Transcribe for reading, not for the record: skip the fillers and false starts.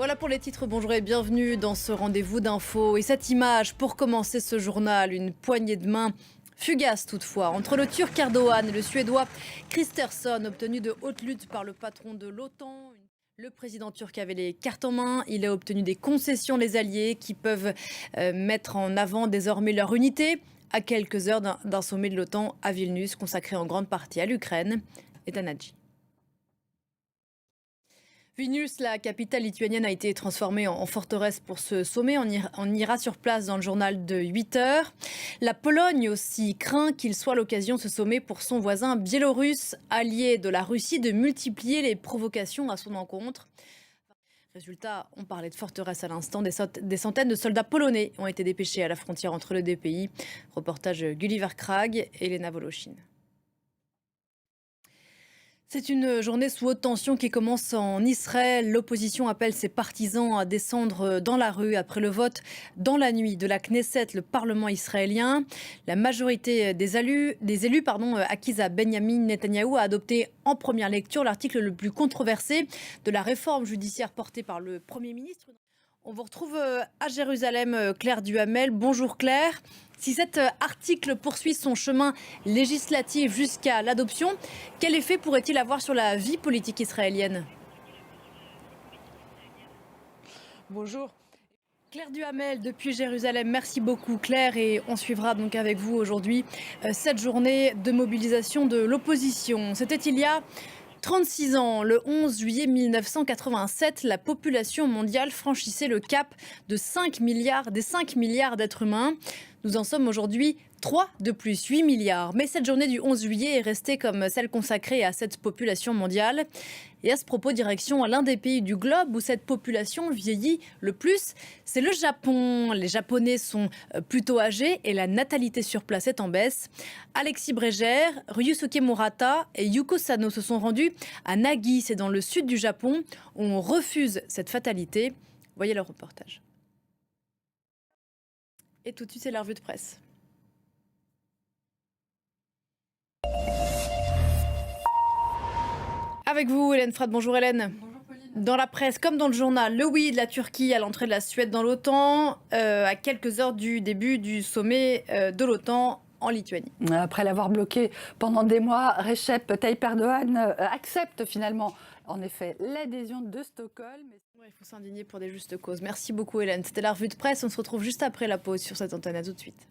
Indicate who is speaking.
Speaker 1: Voilà pour les titres, bonjour et bienvenue dans ce rendez-vous d'infos. Et cette image pour commencer ce journal, une poignée de main fugace toutefois, entre le Turc Erdogan et le Suédois Kristersson, obtenu de haute lutte par le patron de l'OTAN. Le président turc avait les cartes en main, il a obtenu des concessions des alliés qui peuvent mettre en avant désormais leur unité à quelques heures d'un sommet de l'OTAN à Vilnius consacré en grande partie à l'Ukraine. Et Tanadji. Vilnius, la capitale lituanienne, a été transformée en forteresse pour ce sommet. On ira sur place dans le journal de 8 heures. La Pologne aussi craint qu'il soit l'occasion de ce sommet pour son voisin biélorusse, allié de la Russie, de multiplier les provocations à son encontre. Résultat, on parlait de forteresse à l'instant, des centaines de soldats polonais ont été dépêchés à la frontière entre les deux pays. Reportage Gulliver Krag et Elena Voloshin. C'est une journée sous haute tension qui commence en Israël. L'opposition appelle ses partisans à descendre dans la rue après le vote dans la nuit de la Knesset, le Parlement israélien. La majorité des élus acquise à Benjamin Netanyahou a adopté en première lecture l'article le plus controversé de la réforme judiciaire portée par le Premier ministre. On vous retrouve à Jérusalem, Claire Duhamel. Bonjour Claire. Si cet article poursuit son chemin législatif jusqu'à l'adoption, quel effet pourrait-il avoir sur la vie politique israélienne ?
Speaker 2: Bonjour.
Speaker 1: Claire Duhamel depuis Jérusalem, merci beaucoup Claire, et on suivra donc avec vous aujourd'hui cette journée de mobilisation de l'opposition. C'était il y a 36 ans, le 11 juillet 1987, la population mondiale franchissait le cap de 5 milliards d'êtres humains. Nous en sommes aujourd'hui 3 de plus, 8 milliards. Mais cette journée du 11 juillet est restée comme celle consacrée à cette population mondiale. Et à ce propos, direction à l'un des pays du globe où cette population vieillit le plus, c'est le Japon. Les Japonais sont plutôt âgés et la natalité sur place est en baisse. Alexis Brégère, Ryusuke Murata et Yuko Sano se sont rendus à Nagi, c'est dans le sud du Japon, où on refuse cette fatalité. Voyez leur reportage. Et tout de suite, c'est la revue de presse. Avec vous, Hélène Frade. Bonjour Hélène.
Speaker 3: Bonjour Pauline.
Speaker 1: Dans la presse, comme dans le journal, le oui de la Turquie à l'entrée de la Suède dans l'OTAN, à quelques heures du début du sommet de l'OTAN en Lituanie.
Speaker 3: Après l'avoir bloqué pendant des mois, Recep Tayyip Erdogan accepte finalement, en effet, l'adhésion de Stockholm.
Speaker 1: Il faut s'indigner pour des justes causes. Merci beaucoup Hélène. C'était la revue de presse. On se retrouve juste après la pause sur cette antenne. À tout de suite.